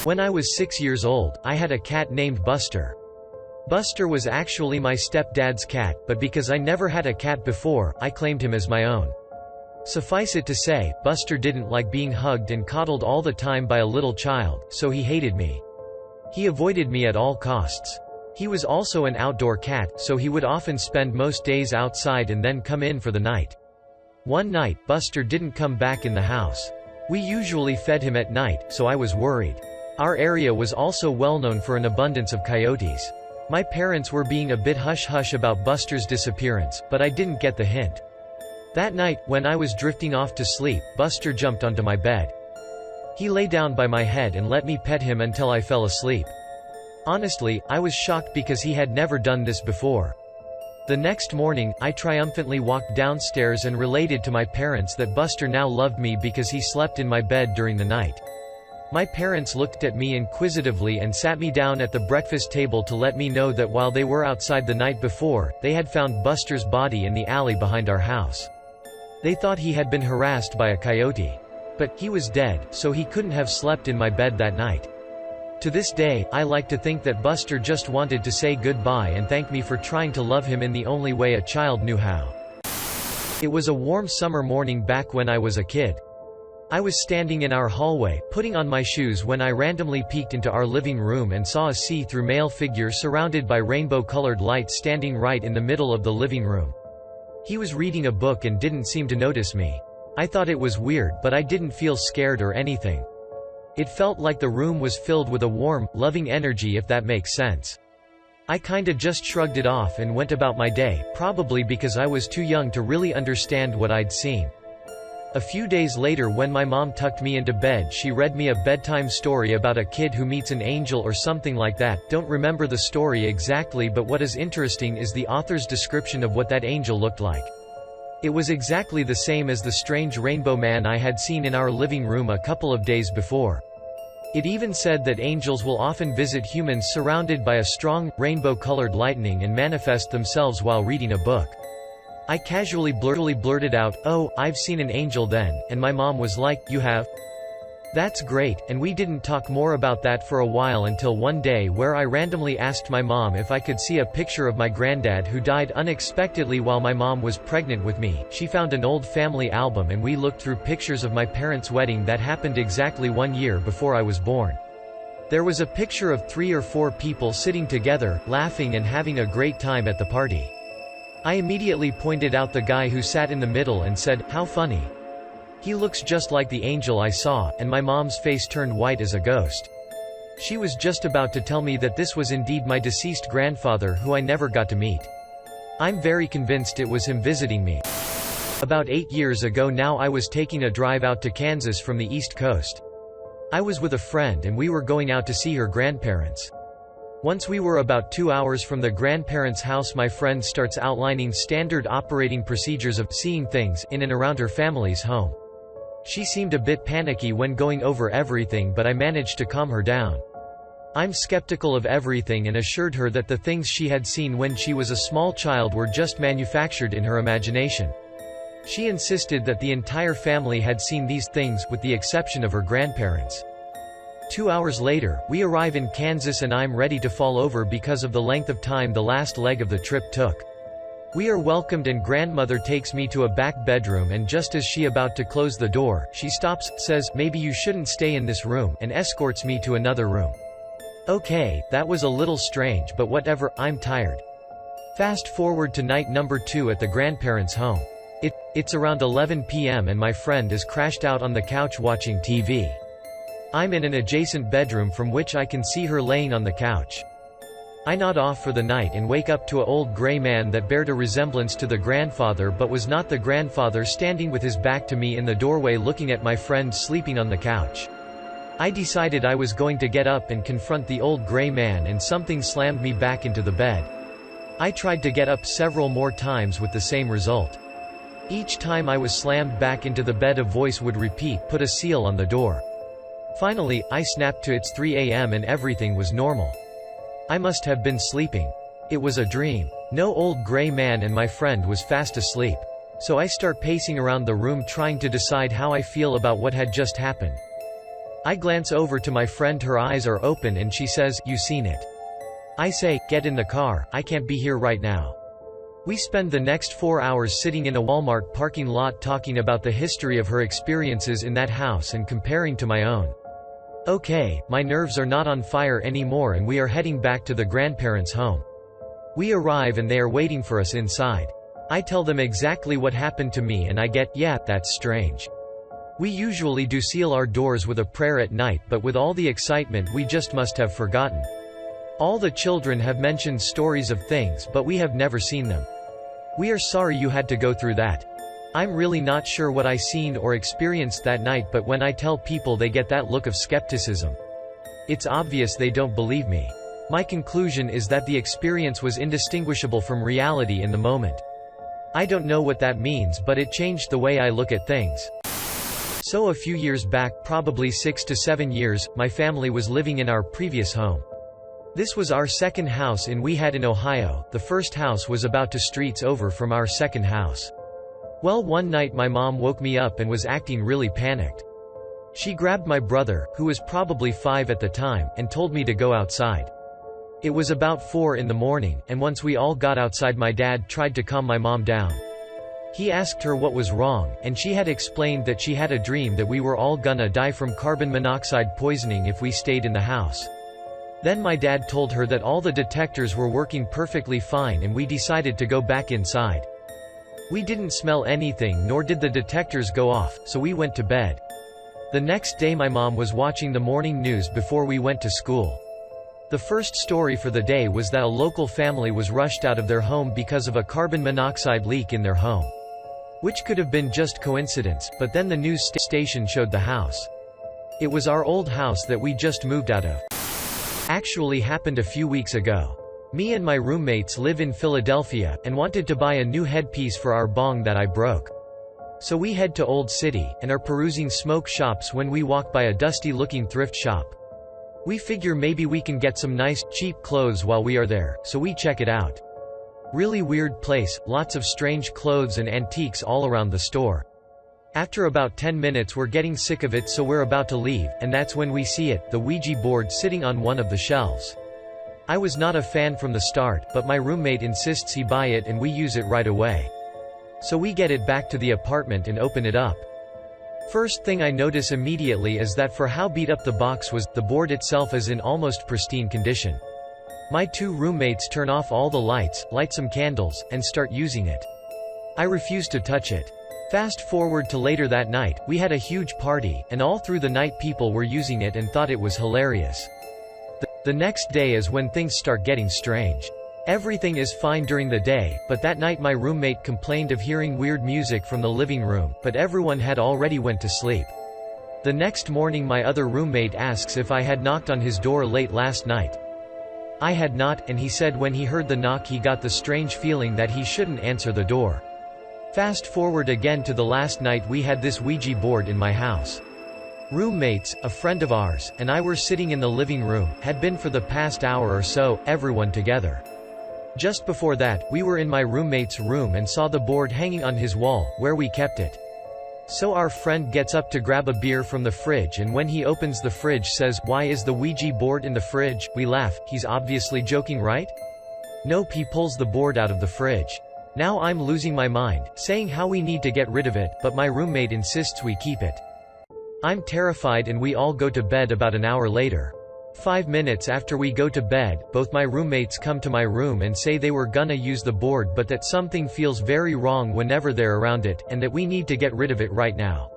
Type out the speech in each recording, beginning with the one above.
When I was 6 years old, I had a cat named Buster. Buster was actually my stepdad's cat, but because I never had a cat before, I claimed him as my own. Suffice it to say, Buster didn't like being hugged and coddled all the time by a little child, so he hated me. He avoided me at all costs. He was also an outdoor cat, so he would often spend most days outside and then come in for the night. One night, Buster didn't come back in the house. We usually fed him at night, so I was worried. Our area was also well known for an abundance of coyotes. My parents were being a bit hush-hush about Buster's disappearance, but I didn't get the hint. That night, when I was drifting off to sleep, Buster jumped onto my bed. He lay down by my head and let me pet him until I fell asleep. Honestly, I was shocked because he had never done this before. The next morning, I triumphantly walked downstairs and related to my parents that Buster now loved me because he slept in my bed during the night. My parents looked at me inquisitively and sat me down at the breakfast table to let me know that while they were outside the night before, they had found Buster's body in the alley behind our house. They thought he had been harassed by a coyote. But he was dead, so he couldn't have slept in my bed that night. To this day, I like to think that Buster just wanted to say goodbye and thank me for trying to love him in the only way a child knew how. It was a warm summer morning back when I was a kid. I was standing in our hallway, putting on my shoes when I randomly peeked into our living room and saw a see-through male figure surrounded by rainbow-colored lights standing right in the middle of the living room. He was reading a book and didn't seem to notice me. I thought it was weird, but I didn't feel scared or anything. It felt like the room was filled with a warm, loving energy, if that makes sense. I kinda just shrugged it off and went about my day, probably because I was too young to really understand what I'd seen. A few days later, when my mom tucked me into bed, she read me a bedtime story about a kid who meets an angel or something like that. Don't remember the story exactly, but what is interesting is the author's description of what that angel looked like. It was exactly the same as the strange rainbow man I had seen in our living room a couple of days before. It even said that angels will often visit humans surrounded by a strong, rainbow-colored lightning and manifest themselves while reading a book. I casually blurted out, "Oh, I've seen an angel then," and my mom was like, "You have? That's great," and we didn't talk more about that for a while until one day where I randomly asked my mom if I could see a picture of my granddad who died unexpectedly while my mom was pregnant with me. She found an old family album and we looked through pictures of my parents' wedding that happened exactly 1 year before I was born. There was a picture of 3 or 4 people sitting together, laughing and having a great time at the party. I immediately pointed out the guy who sat in the middle and said, "How funny. He looks just like the angel I saw," and my mom's face turned white as a ghost. She was just about to tell me that this was indeed my deceased grandfather who I never got to meet. I'm very convinced it was him visiting me. About 8 years ago now, I was taking a drive out to Kansas from the East Coast. I was with a friend and we were going out to see her grandparents. Once we were about 2 hours from the grandparents' house, my friend starts outlining standard operating procedures of seeing things in and around her family's home. She seemed a bit panicky when going over everything, but I managed to calm her down. I'm skeptical of everything and assured her that the things she had seen when she was a small child were just manufactured in her imagination. She insisted that the entire family had seen these things, with the exception of her grandparents. 2 hours later, we arrive in Kansas and I'm ready to fall over because of the length of time the last leg of the trip took. We are welcomed and grandmother takes me to a back bedroom, and just as she about to close the door, she stops, says, "Maybe you shouldn't stay in this room," and escorts me to another room. Okay, that was a little strange, but whatever, I'm tired. Fast forward to night number 2 at the grandparents' home. It's around 11 p.m. and my friend is crashed out on the couch watching TV. I'm in an adjacent bedroom from which I can see her laying on the couch. I nod off for the night and wake up to an old gray man that bared a resemblance to the grandfather but was not the grandfather, standing with his back to me in the doorway looking at my friend sleeping on the couch. I decided I was going to get up and confront the old gray man, and something slammed me back into the bed. I tried to get up several more times with the same result. Each time I was slammed back into the bed, a voice would repeat, "Put a seal on the door." Finally, I snapped to it's 3 a.m. and everything was normal. I must have been sleeping. It was a dream. No old gray man and my friend was fast asleep. So I start pacing around the room trying to decide how I feel about what had just happened. I glance over to my friend, her eyes are open and she says, "You seen it?" I say, "Get in the car, I can't be here right now." We spend the next 4 hours sitting in a Walmart parking lot talking about the history of her experiences in that house and comparing to my own. Okay, my nerves are not on fire anymore and we are heading back to the grandparents' home. We arrive and they are waiting for us inside. I tell them exactly what happened to me and I get, "Yeah, that's strange. We usually do seal our doors with a prayer at night, but with all the excitement we just must have forgotten. All the children have mentioned stories of things but we have never seen them. We are sorry you had to go through that." I'm really not sure what I seen or experienced that night, but when I tell people they get that look of skepticism. It's obvious they don't believe me. My conclusion is that the experience was indistinguishable from reality in the moment. I don't know what that means, but it changed the way I look at things. So a few years back, probably 6 to 7 years, my family was living in our previous home. This was our second house we had in Ohio. The first house was about 2 streets over from our second house. Well, one night my mom woke me up and was acting really panicked. She grabbed my brother, who was probably 5 at the time, and told me to go outside. It was about 4 in the morning, and once we all got outside my dad tried to calm my mom down. He asked her what was wrong, and she had explained that she had a dream that we were all gonna die from carbon monoxide poisoning if we stayed in the house. Then my dad told her that all the detectors were working perfectly fine and we decided to go back inside. We didn't smell anything nor did the detectors go off, so we went to bed. The next day my mom was watching the morning news before we went to school. The first story for the day was that a local family was rushed out of their home because of a carbon monoxide leak in their home. Which could have been just coincidence, but then the news station showed the house. It was our old house that we just moved out of. Actually happened a few weeks ago. Me and my roommates live in Philadelphia, and wanted to buy a new headpiece for our bong that I broke. So we head to Old City, and are perusing smoke shops when we walk by a dusty-looking thrift shop. We figure maybe we can get some nice, cheap clothes while we are there, so we check it out. Really weird place, lots of strange clothes and antiques all around the store. After about 10 minutes we're getting sick of it, so we're about to leave, and that's when we see it, the Ouija board sitting on one of the shelves. I was not a fan from the start, but my roommate insists he buy it and we use it right away. So we get it back to the apartment and open it up. First thing I notice immediately is that for how beat up the box was, the board itself is in almost pristine condition. My 2 roommates turn off all the lights, light some candles, and start using it. I refuse to touch it. Fast forward to later that night, we had a huge party, and all through the night people were using it and thought it was hilarious. The next day is when things start getting strange. Everything is fine during the day, but that night my roommate complained of hearing weird music from the living room, but everyone had already went to sleep. The next morning my other roommate asks if I had knocked on his door late last night. I had not, and he said when he heard the knock he got the strange feeling that he shouldn't answer the door. Fast forward again to the last night we had this Ouija board in my house. Roommates, a friend of ours, and I were sitting in the living room, had been for the past hour or so, everyone together. Just before that, we were in my roommate's room and saw the board hanging on his wall, where we kept it. So our friend gets up to grab a beer from the fridge, and when he opens the fridge says, "Why is the Ouija board in the fridge?" We laugh, he's obviously joking, right? Nope, he pulls the board out of the fridge. Now I'm losing my mind, saying how we need to get rid of it, but my roommate insists we keep it. I'm terrified and we all go to bed about an hour later. 5 minutes after we go to bed, both my roommates come to my room and say they were gonna use the board but that something feels very wrong whenever they're around it, and that we need to get rid of it right now.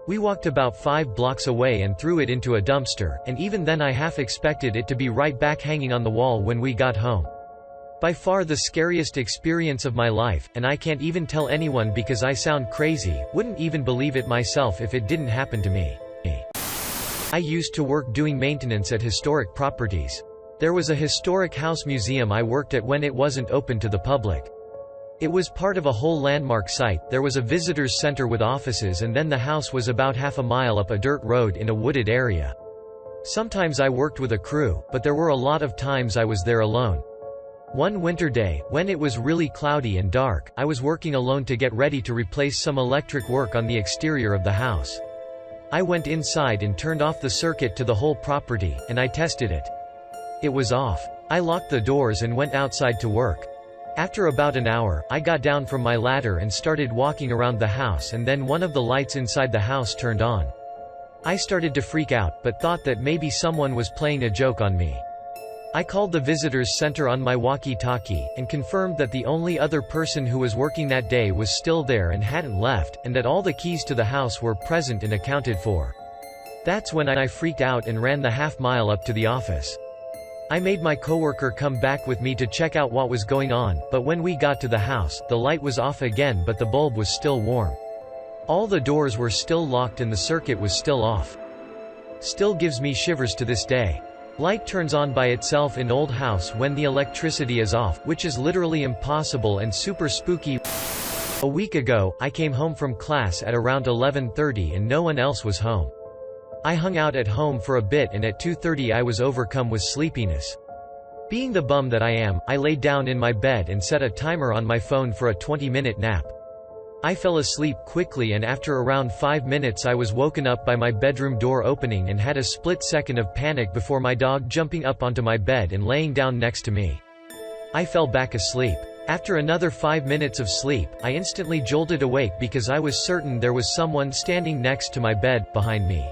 We walked about 5 blocks away and threw it into a dumpster, and even then I half expected it to be right back hanging on the wall when we got home. By far the scariest experience of my life, and I can't even tell anyone because I sound crazy, wouldn't even believe it myself if it didn't happen to me. I used to work doing maintenance at historic properties. There was a historic house museum I worked at when it wasn't open to the public. It was part of a whole landmark site. There was a visitors center with offices, and then the house was about half a mile up a dirt road in a wooded area. Sometimes I worked with a crew, but there were a lot of times I was there alone. One winter day, when it was really cloudy and dark, I was working alone to get ready to replace some electric work on the exterior of the house. I went inside and turned off the circuit to the whole property, and I tested it. It was off. I locked the doors and went outside to work. After about an hour, I got down from my ladder and started walking around the house, and then one of the lights inside the house turned on. I started to freak out, but thought that maybe someone was playing a joke on me. I called the visitors center on my walkie-talkie, and confirmed that the only other person who was working that day was still there and hadn't left, and that all the keys to the house were present and accounted for. That's when I freaked out and ran the half-mile up to the office. I made my coworker come back with me to check out what was going on, but when we got to the house, the light was off again but the bulb was still warm. All the doors were still locked and the circuit was still off. Still gives me shivers to this day. Light turns on by itself in old house when the electricity is off, which is literally impossible and super spooky. A week ago, I came home from class at around 11:30 and no one else was home. I hung out at home for a bit and at 2:30 I was overcome with sleepiness. Being the bum that I am, I laid down in my bed and set a timer on my phone for a 20-minute nap. I fell asleep quickly and after around 5 minutes I was woken up by my bedroom door opening and had a split second of panic before my dog jumping up onto my bed and laying down next to me. I fell back asleep. After another 5 minutes of sleep, I instantly jolted awake because I was certain there was someone standing next to my bed, behind me.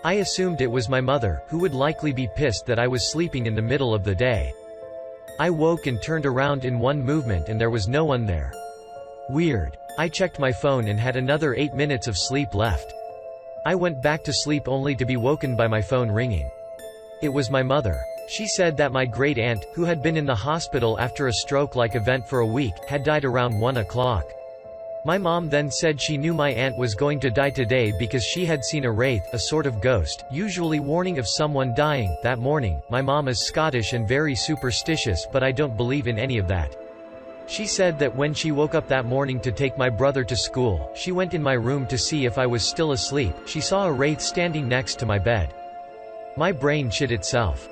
I assumed it was my mother, who would likely be pissed that I was sleeping in the middle of the day. I woke and turned around in one movement and there was no one there. Weird. I checked my phone and had another 8 minutes of sleep left. I went back to sleep only to be woken by my phone ringing. It was my mother. She said that my great-aunt, who had been in the hospital after a stroke-like event for a week, had died around 1 o'clock. My mom then said she knew my aunt was going to die today because she had seen a wraith, a sort of ghost, usually warning of someone dying, that morning. My mom is Scottish and very superstitious, but I don't believe in any of that. She said that when she woke up that morning to take my brother to school, she went in my room to see if I was still asleep. She saw a wraith standing next to my bed. My brain shit itself.